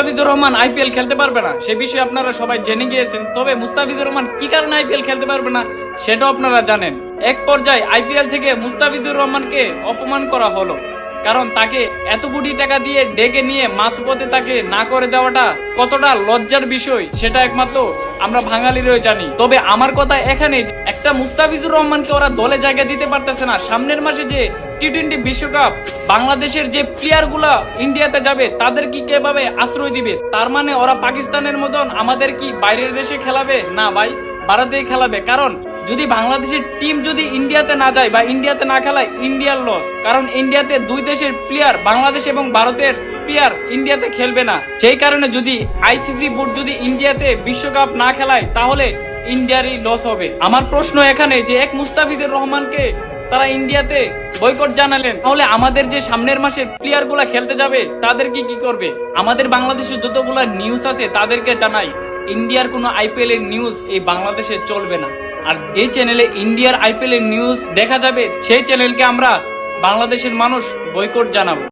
Mustafizur Rahman IPL খেলতে পারবে না সে বিষয়ে আপনারা সবাই জেনে গিয়েছেন। তবে মুস্তাফিজুর রহমান কি কারণে আইপিএল খেলতে পারবে না সেটাও আপনারা জানেন। এক পর্যায়ে আইপিএল থেকে মুস্তাফিজুর রহমানকে অপমান করা হলো, কারণ তাকে এত কোটি টাকা দিয়ে ডেকে নিয়ে মাঝপথে তাকে না করে দেওয়াটা কতটা লজ্জার বিষয় সেটা একমাত্র আমরা বাঙালিরই জানি। তবে আমার কথা এখানে, একটা মুস্তাফিজুর রহমানকে ওরা দলে জায়গা দিতে পারতেছে না। সামনের মাসে যে টি-20 বিশ্বকাপ, বাংলাদেশের যে প্লেয়ার গুলা ইন্ডিয়াতে যাবে তাদের কি কিভাবে আশ্রয় দিবে? তার মানে ওরা পাকিস্তানের মতন আমাদের কি বাইরের দেশে খেলাবে? না ভাই, ভারতেই খেলাবে। কারণ যদি বাংলাদেশের টিম যদি ইন্ডিয়াতে না যায় বা ইন্ডিয়াতে না খেলায়, ইন্ডিয়ার লস। কারণ ইন্ডিয়াতে দুই দেশের প্লেয়ার, বাংলাদেশ এবং ভারতের প্লেয়ার ইন্ডিয়াতে খেলবে না। সেই কারণে যদি আইসিসি বোর্ড যদি ইন্ডিয়াতে বিশ্বকাপ না খেলায় তাহলে ইন্ডিয়ারই লস হবে। আমার প্রশ্ন এখানে যে এক মুস্তাফিজুর রহমানকে তারা ইন্ডিয়াতে বয়কট জানালেন, তাহলে আমাদের যে সামনের মাসে প্লেয়ার গুলা খেলতে যাবে তাদেরকে কি করবে? আমাদের বাংলাদেশের যতগুলা নিউজ আছে তাদেরকে জানাই, ইন্ডিয়ার কোনো আইপিএল এর নিউজ এই বাংলাদেশে চলবে না। আর এই চ্যানেলে ইন্ডিয়ার আইপিএল এর নিউজ দেখা যাবে, সেই চ্যানেলকে আমরা বাংলাদেশের মানুষ বয়কট জানাবো।